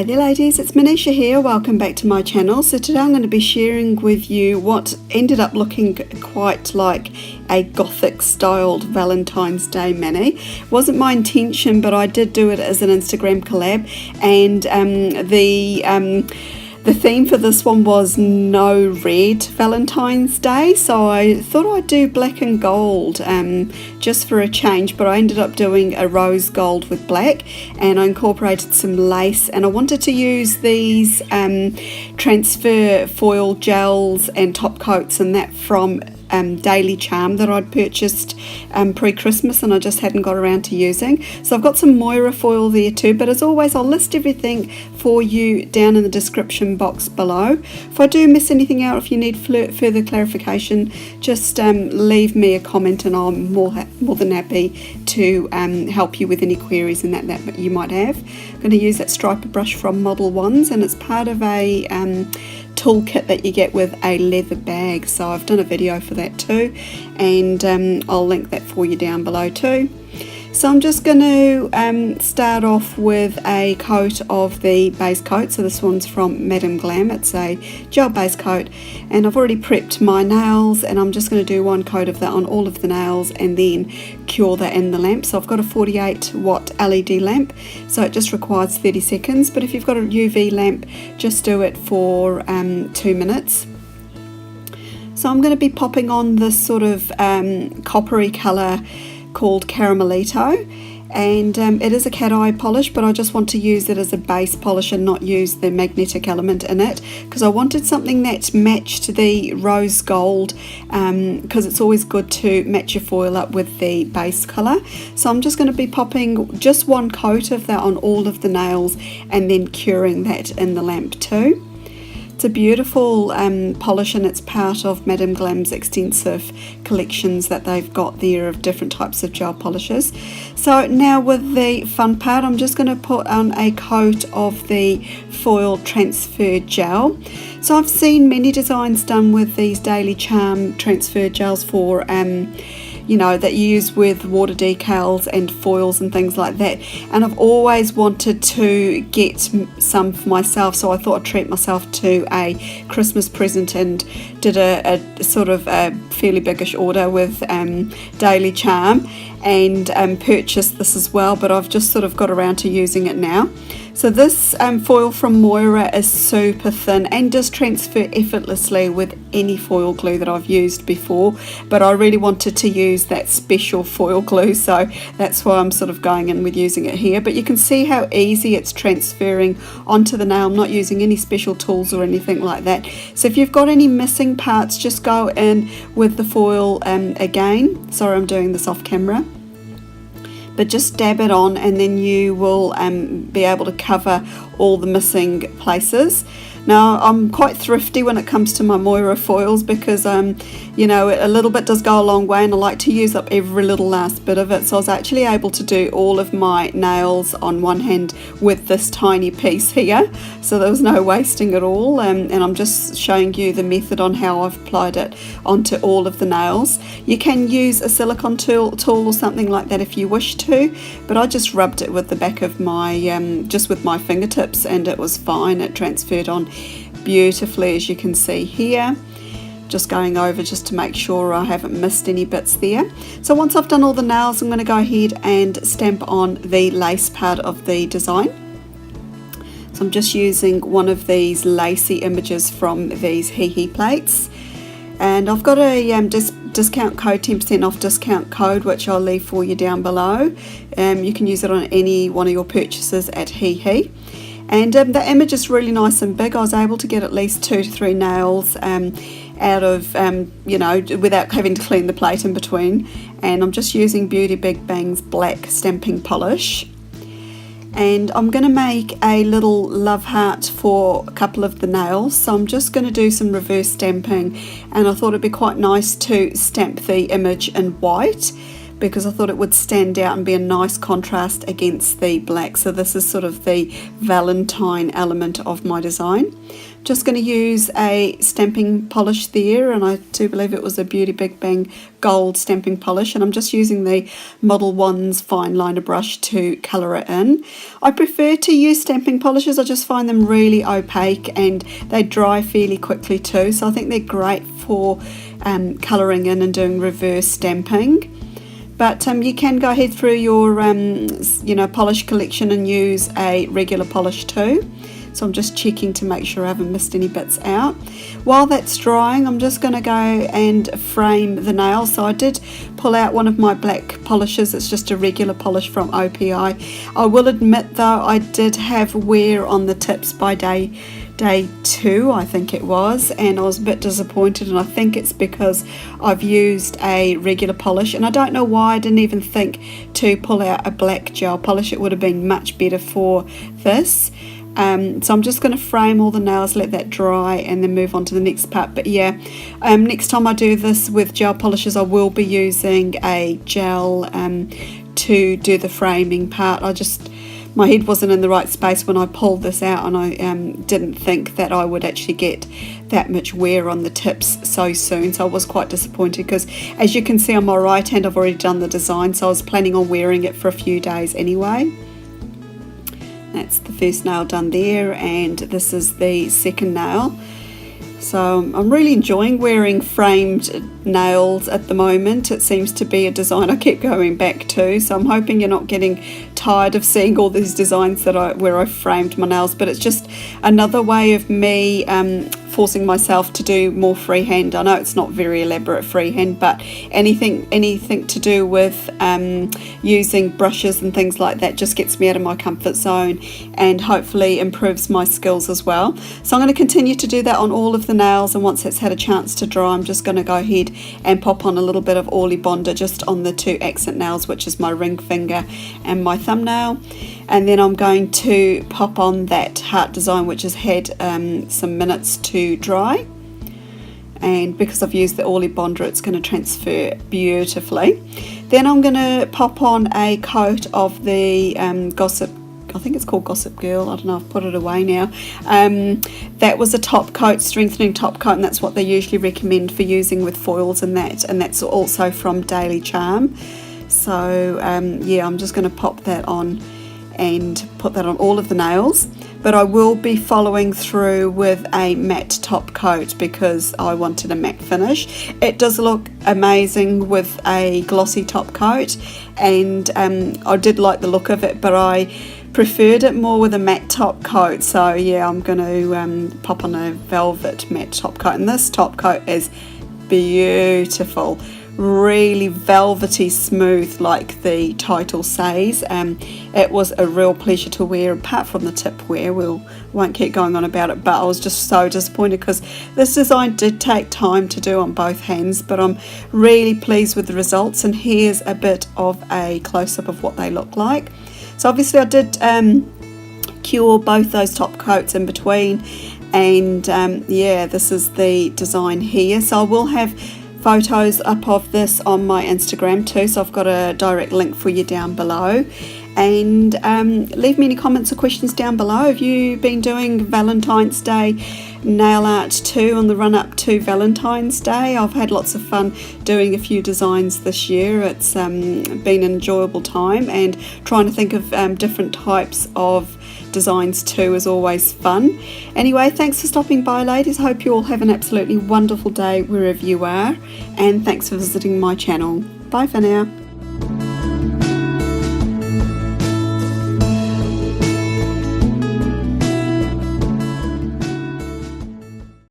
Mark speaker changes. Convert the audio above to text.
Speaker 1: Hi there ladies, it's Manisha here, welcome back to my channel. So today I'm going to be sharing with you what ended up looking quite like a gothic styled Valentine's Day mani. Wasn't my intention, but I did do it as an Instagram collab, and the theme for this one was no red Valentine's Day, so I thought I'd do black and gold just for a change, but I ended up doing a rose gold with black, and I incorporated some lace, and I wanted to use these transfer foil gels and top coats and that from Daily Charme that I'd purchased pre-Christmas, and I just hadn't got around to using. So I've got some Moyra foil there too, but as always I'll list everything for you down in the description box below. If I do miss anything out, if you need further clarification, just leave me a comment and I'm more than happy to help you with any queries and that you might have. I'm going to use that striper brush from Modelones, and it's part of a toolkit that you get with a leather bag, so I've done a video for that too, and I'll link that for you down below too. So I'm just going to start off with a coat of the base coat. So this one's from Glam. It's a gel base coat, and I've already prepped my nails, and I'm just going to do one coat of that on all of the nails and then cure that in the lamp. So I've got a 48 watt LED lamp, so it just requires 30 seconds, but if you've got a UV lamp, just do it for 2 minutes. So I'm going to be popping on this sort of coppery colour called Caramelito, and it is a cat eye polish, but I just want to use it as a base polish and not use the magnetic element in it, because I wanted something that matched the rose gold, because it's always good to match your foil up with the base colour. So I'm just going to be popping just one coat of that on all of the nails and then curing that in the lamp too. It's a beautiful polish, and it's part of Madame Glam's extensive collections that they've got there of different types of gel polishes. So now with the fun part, I'm just going to put on a coat of the foil transfer gel. So I've seen many designs done with these Daily Charme transfer gels for you know, that you use with water decals and foils and things like that, and I've always wanted to get some for myself, so I thought I'd treat myself to a Christmas present and did a sort of a fairly biggish order with Daily Charme and purchased this as well, but I've just sort of got around to using it now. So this foil from Moyra is super thin and does transfer effortlessly with any foil glue that I've used before, but I really wanted to use that special foil glue, so that's why I'm sort of going in with using it here. But you can see how easy it's transferring onto the nail. I'm not using any special tools or anything like that. So if you've got any missing parts, just go in with the foil again. Sorry, I'm doing this off camera. But just dab it on, and then you will be able to cover all the missing places. Now I'm quite thrifty when it comes to my Moyra foils, because you know, a little bit does go a long way, and I like to use up every little last bit of it. So I was actually able to do all of my nails on one hand with this tiny piece here, so there was no wasting at all, and I'm just showing you the method on how I've applied it onto all of the nails. You can use a silicone tool or something like that if you wish to, but I just rubbed it with the back of my just with my fingertips, and it was fine. It transferred on beautifully, as you can see here. Just going over just to make sure I haven't missed any bits there. So once I've done all the nails, I'm going to go ahead and stamp on the lace part of the design. So I'm just using one of these lacy images from these Hēhē plates, and I've got a discount code, 10% off discount code, which I'll leave for you down below. You can use it on any one of your purchases at Hēhē. And the image is really nice and big. I was able to get at least 2 to 3 nails out of, you know, without having to clean the plate in between. And I'm just using Beauty Big Bang's black stamping polish. And I'm going to make a little love heart for a couple of the nails. So I'm just going to do some reverse stamping. And I thought it'd be quite nice to stamp the image in white, because I thought it would stand out and be a nice contrast against the black. So this is sort of the Valentine element of my design. Just going to use a stamping polish there, and I do believe it was a Beauty Big Bang Gold stamping polish, and I'm just using the Modelones fine liner brush to colour it in. I prefer to use stamping polishes. I just find them really opaque and they dry fairly quickly too, so I think they're great for colouring in and doing reverse stamping. But you can go ahead through your polish collection and use a regular polish too. So I'm just checking to make sure I haven't missed any bits out. While that's drying, I'm just going to go and frame the nails. So I did pull out one of my black polishes. It's just a regular polish from OPI. I will admit though, I did have wear on the tips by day 2, I think it was, and I was a bit disappointed, and I think it's because I've used a regular polish, and I don't know why I didn't even think to pull out a black gel polish. It would have been much better for this. So I'm just going to frame all the nails, let that dry, and then move on to the next part. But yeah, next time I do this with gel polishes, I will be using a gel to do the framing part. My head wasn't in the right space when I pulled this out, and I didn't think that I would actually get that much wear on the tips so soon, so I was quite disappointed, because as you can see on my right hand, I've already done the design, so I was planning on wearing it for a few days anyway. That's the first nail done there, and this is the second nail. So I'm really enjoying wearing framed nails at the moment. It seems to be a design I keep going back to, so I'm hoping you're not getting tired of seeing all these designs where I framed my nails, but it's just another way of me forcing myself to do more freehand. I know it's not very elaborate freehand, but anything to do with using brushes and things like that just gets me out of my comfort zone and hopefully improves my skills as well. So I'm going to continue to do that on all of the nails, and once it's had a chance to dry, I'm just going to go ahead and pop on a little bit of Orly Bonder just on the 2 accent nails, which is my ring finger and my thumbnail. And then I'm going to pop on that heart design, which has had some minutes to dry, and because I've used the Orly Bonder, it's going to transfer beautifully. Then I'm going to pop on a coat of the Gossip, I think it's called Gossip Girl, I don't know, I've put it away now. That was a top coat, strengthening top coat, and that's what they usually recommend for using with foils and that's also from Daily Charme. So yeah, I'm just going to pop that on and put that on all of the nails, but I will be following through with a matte top coat because I wanted a matte finish. It does look amazing with a glossy top coat, and I did like the look of it, but I preferred it more with a matte top coat. So yeah, I'm going to pop on a velvet matte top coat, and this top coat is beautiful, really velvety smooth like the title says. It was a real pleasure to wear, apart from the tip wear. Won't keep going on about it, but I was just so disappointed because this design did take time to do on both hands, but I'm really pleased with the results, and here's a bit of a close-up of what they look like. So obviously I did cure both those top coats in between, and yeah, this is the design here. So I will have photos up of this on my Instagram too, so I've got a direct link for you down below. And leave me any comments or questions down below. Have you been doing Valentine's Day nail art too on the run up to Valentine's Day? I've had lots of fun doing a few designs this year. It's been an enjoyable time, and trying to think of different types of designs too is always fun. Anyway, thanks for stopping by, ladies. I hope you all have an absolutely wonderful day wherever you are, and thanks for visiting my channel. Bye for now.